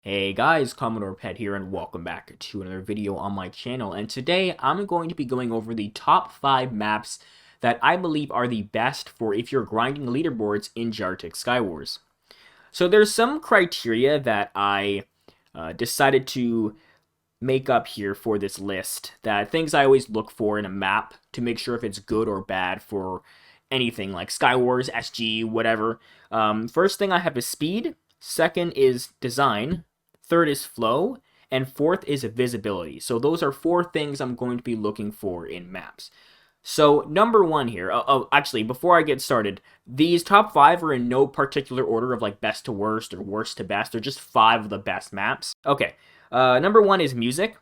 Hey guys, CommodorePET here, and welcome back to another video on my channel. And today I'm going to be going over the top 5 maps that I believe are the best for if you're grinding leaderboards in jartex Skywars. So there's some criteria that I decided to make up here for this list, that things I always look for in a map to make sure if it's good or bad for anything like Skywars, SG, whatever. First thing I have is speed, second is design, third is flow, and fourth is visibility. So those are 4 things I'm going to be looking for in maps. So number 1 here, actually, before I get started, these top 5 are in no particular order of like best to worst or worst to best. They're just 5 of the best maps. Okay, number 1 is music.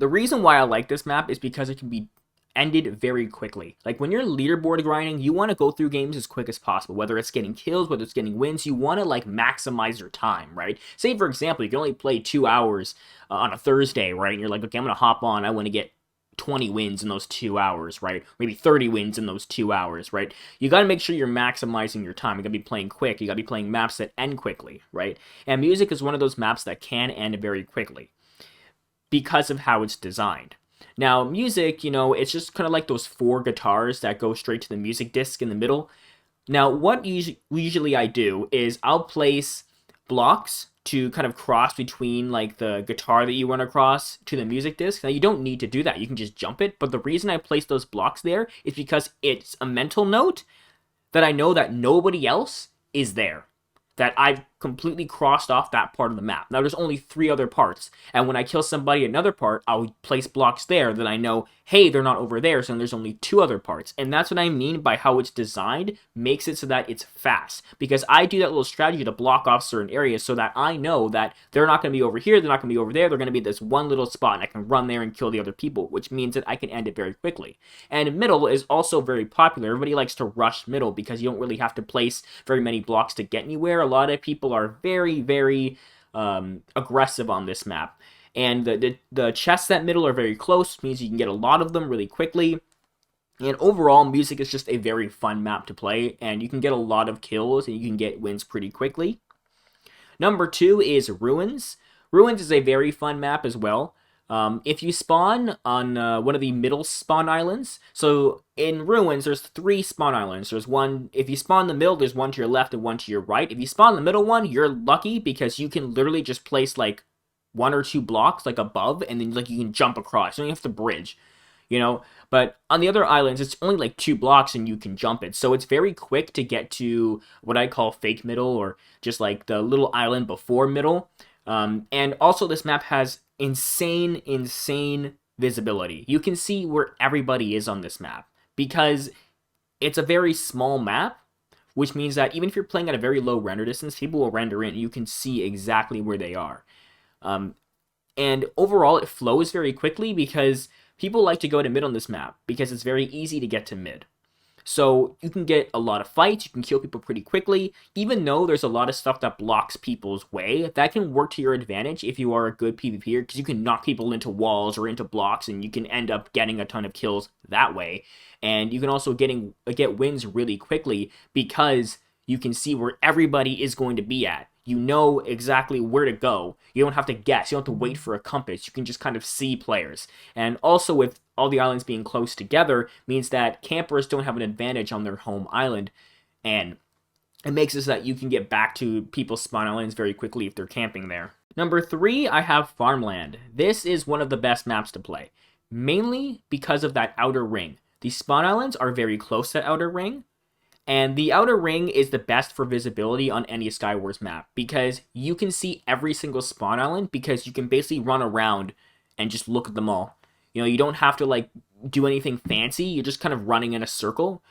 The reason why I like this map is because it can be ended very quickly. Like when you're leaderboard grinding, you want to go through games as quick as possible, whether it's getting kills, whether it's getting wins. You want to like maximize your time, right? Say for example, you can only play 2 hours on a Thursday, right? And you're like, okay, I'm gonna hop on, I want to get 20 wins in those 2 hours, right? Maybe 30 wins in those 2 hours, right? You got to make sure you're maximizing your time. You got to be playing quick. You got to be playing maps that end quickly, right? And music is one of those maps that can end very quickly because of how it's designed. Now, music, it's just kind of like those 4 guitars that go straight to the music disc in the middle. Now, what usually I do is I'll place blocks to kind of cross between like the guitar that you run across to the music disc. Now, you don't need to do that. You can just jump it. But the reason I place those blocks there is because it's a mental note that I know that nobody else is there, that I've completely crossed off that part of the map. Now, there's only 3 other parts, and when I kill somebody at another part, I'll place blocks there that I know, hey, they're not over there, so there's only 2 other parts. And that's what I mean by how it's designed makes it so that it's fast, because I do that little strategy to block off certain areas so that I know that they're not going to be over here, they're not going to be over there, they're going to be this one little spot, and I can run there and kill the other people, which means that I can end it very quickly. And middle is also very popular. Everybody likes to rush middle because you don't really have to place very many blocks to get anywhere. A lot of people are very aggressive on this map, and the chests at middle are very close, which means you can get a lot of them really quickly. And overall, music is just a very fun map to play, and you can get a lot of kills and you can get wins pretty quickly. Number 2 is ruins. Ruins is a very fun map as well. If you spawn on one of the middle spawn islands, so in Ruins, there's 3 spawn islands. There's one, if you spawn in the middle, there's one to your left and one to your right. If you spawn in the middle one, you're lucky because you can literally just place like 1 or 2 blocks like above, and then like you can jump across. You don't have to bridge, But on the other islands, it's only like 2 blocks and you can jump it. So it's very quick to get to what I call fake middle, or just like the little island before middle. And also this map has insane visibility. You can see where everybody is on this map because it's a very small map, which means that even if you're playing at a very low render distance, people will render in and you can see exactly where they are. And overall, it flows very quickly because people like to go to mid on this map because it's very easy to get to mid. So you can get a lot of fights, you can kill people pretty quickly, even though there's a lot of stuff that blocks people's way. That can work to your advantage if you are a good PvPer, because you can knock people into walls or into blocks, and you can end up getting a ton of kills that way. And you can also get wins really quickly because you can see where everybody is going to be at. You know exactly where to go. You don't have to guess. You don't have to wait for a compass. You can just kind of see players. And also with all the islands being close together means that campers don't have an advantage on their home island. And it makes it so that you can get back to people's spawn islands very quickly if they're camping there. Number 3, I have Farmland. This is one of the best maps to play, mainly because of that outer ring. The spawn islands are very close to that outer ring. And the outer ring is the best for visibility on any Skywars map because you can see every single spawn island because you can basically run around and just look at them all. You don't have to like do anything fancy. You're just kind of running in a circle.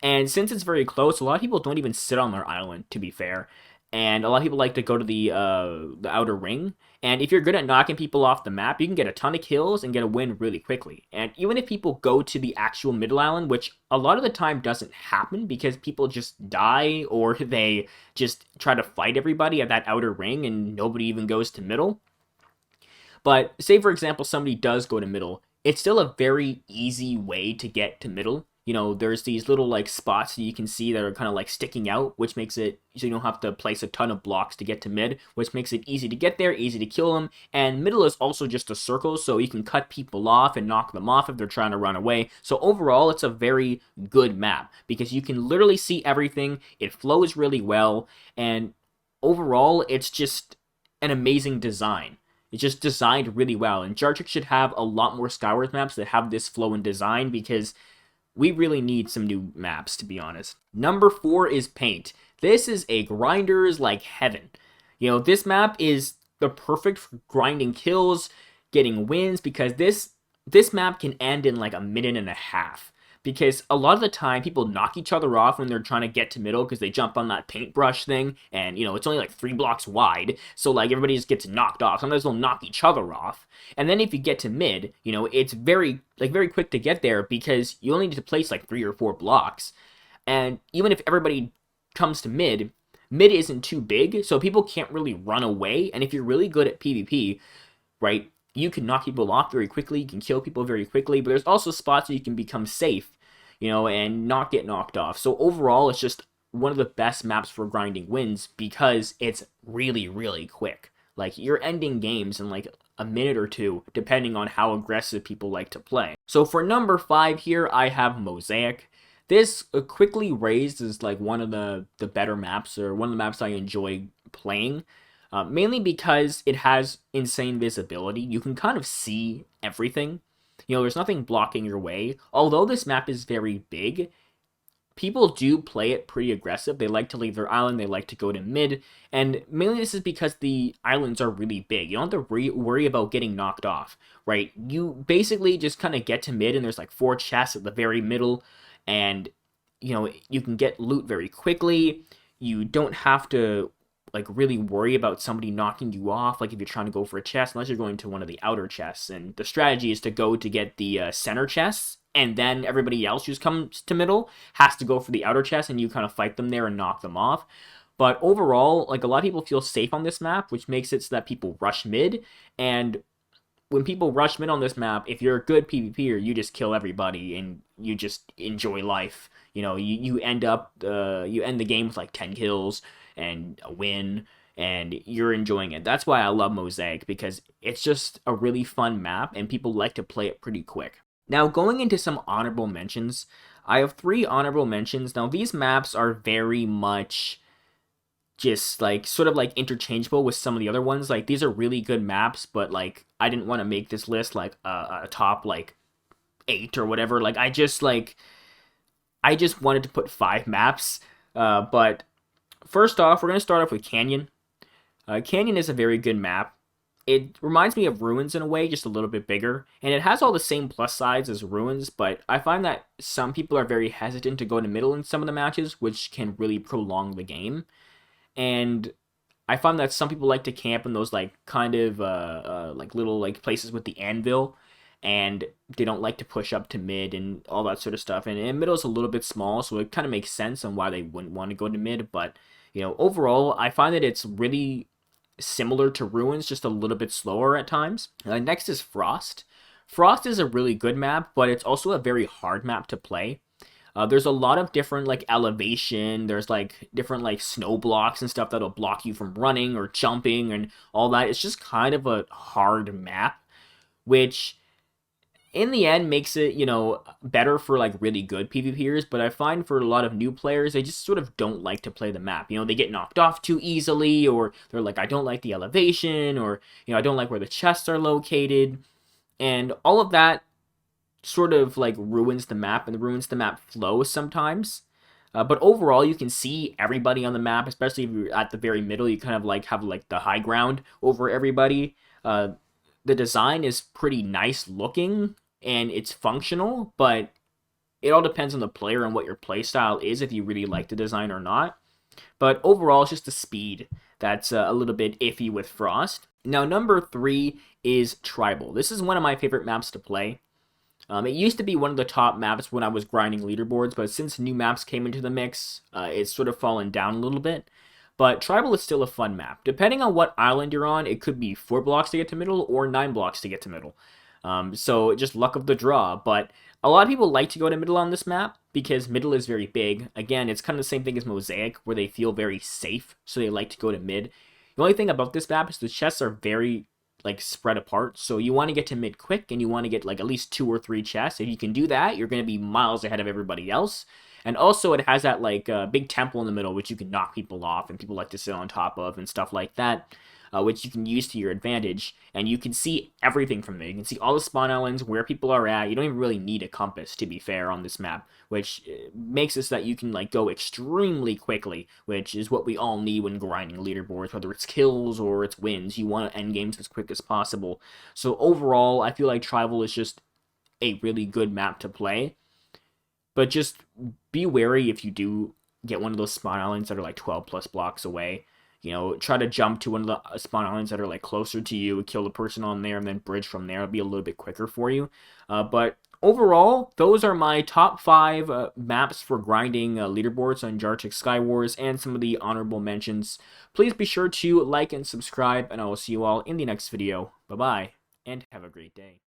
And since it's very close, a lot of people don't even sit on their island, to be fair. And a lot of people like to go to the outer ring. And if you're good at knocking people off the map, you can get a ton of kills and get a win really quickly. And even if people go to the actual middle island, which a lot of the time doesn't happen because people just die or they just try to fight everybody at that outer ring and nobody even goes to middle. But say, for example, somebody does go to middle, it's still a very easy way to get to middle. there's these little like spots that you can see that are kind of like sticking out, which makes it so you don't have to place a ton of blocks to get to mid, which makes it easy to get there, easy to kill them. And middle is also just a circle, so you can cut people off and knock them off if they're trying to run away. So overall, it's a very good map because you can literally see everything. It flows really well, and overall, it's just an amazing design. It's just designed really well, and jartex should have a lot more Skywars maps that have this flow and design because we really need some new maps, to be honest. Number 4 is Paint. This is a grinder's like heaven. This map is the perfect for grinding kills, getting wins, because this map can end in like a minute and a half. Because a lot of the time, people knock each other off when they're trying to get to middle because they jump on that paintbrush thing, and, it's only like 3 blocks wide, so, like, everybody just gets knocked off. Sometimes they'll knock each other off. And then if you get to mid, it's very quick to get there because you only need to place, like, 3 or 4 blocks. And even if everybody comes to mid isn't too big, so people can't really run away, and if you're really good at PvP, right, you can knock people off very quickly, you can kill people very quickly, but there's also spots where you can become safe, and not get knocked off. So overall, it's just one of the best maps for grinding wins because it's really, really quick. Like, you're ending games in like a minute or two, depending on how aggressive people like to play. So for number 5 here, I have Mosaic. This quickly raised is like one of the better maps, or one of the maps I enjoy playing. Mainly because it has insane visibility. You can kind of see everything. There's nothing blocking your way. Although this map is very big, people do play it pretty aggressive. They like to leave their island. They like to go to mid. And mainly this is because the islands are really big. You don't have to worry about getting knocked off, right? You basically just kind of get to mid, and there's like 4 chests at the very middle. And, you can get loot very quickly. You don't have to like really worry about somebody knocking you off, like if you're trying to go for a chest, unless you're going to one of the outer chests. And the strategy is to go to get the center chests, and then everybody else who comes to middle has to go for the outer chest, and you kind of fight them there and knock them off. But overall, like, a lot of people feel safe on this map, which makes it so that people rush mid. And when people rush mid on this map, if you're a good PvPer, you just kill everybody and you just enjoy life. You end the game with like 10 kills and a win, and you're enjoying it. That's why I love Mosaic, because it's just a really fun map, and people like to play it pretty quick. Now, going into some honorable mentions, I have 3 honorable mentions. Now, these maps are very much just like sort of like interchangeable with some of the other ones. Like, these are really good maps, but like I didn't want to make this list like a top like 8 or whatever. Like, I just wanted to put 5 maps. But first off, we're going to start off with Canyon. Canyon is a very good map. It reminds me of Ruins in a way, just a little bit bigger. And it has all the same plus sides as Ruins, but I find that some people are very hesitant to go to middle in some of the matches, which can really prolong the game. And I find that some people like to camp in those like kind of like little like places with the anvil, and they don't like to push up to mid and all that sort of stuff. And middle is a little bit small, so it kind of makes sense on why they wouldn't want to go to mid. But overall, I find that it's really similar to Ruins, just a little bit slower at times. Next is Frost. Frost is a really good map, but it's also a very hard map to play. There's a lot of different like elevation. There's like different like snow blocks and stuff that'll block you from running or jumping and all that. It's just kind of a hard map, which in the end makes it, better for like really good PvPers. But I find for a lot of new players, they just sort of don't like to play the map. They get knocked off too easily, or they're like, I don't like the elevation, or, I don't like where the chests are located. And all of that sort of like ruins the map, and ruins the map flow sometimes. But overall, you can see everybody on the map, especially if you're at the very middle. You kind of like have like the high ground over everybody. The design is pretty nice looking, and it's functional, but it all depends on the player and what your playstyle is, if you really like the design or not. But overall, it's just the speed that's a little bit iffy with Frost. Now, number 3 is Tribal. This is one of my favorite maps to play. It used to be one of the top maps when I was grinding leaderboards, but since new maps came into the mix, it's sort of fallen down a little bit. But Tribal is still a fun map. Depending on what island you're on, it could be 4 blocks to get to middle or 9 blocks to get to middle. So just luck of the draw. But a lot of people like to go to middle on this map because middle is very big. Again, it's kind of the same thing as Mosaic, where they feel very safe, so they like to go to mid. The only thing about this map is the chests are very like spread apart, so you want to get to mid quick, and you want to get like at least 2 or 3 chests. If you can do that, you're going to be miles ahead of everybody else. And also, it has that like big temple in the middle, which you can knock people off, and people like to sit on top of and stuff like that, which you can use to your advantage. And you can see everything from there. You can see all the spawn islands, where people are at. You don't even really need a compass, to be fair, on this map, which makes it so that you can like go extremely quickly, which is what we all need when grinding leaderboards, whether it's kills or it's wins. You want to end games as quick as possible. So overall, I feel like Tribal is just a really good map to play. But just be wary if you do get one of those spawn islands that are like 12 plus blocks away. You know, try to jump to one of the spawn islands that are like closer to you, kill the person on there, and then bridge from there. It'll be a little bit quicker for you. But overall, those are my top 5 maps for grinding leaderboards on jartex Skywars, and some of the honorable mentions. Please be sure to like and subscribe, and I will see you all in the next video. Bye-bye, and have a great day.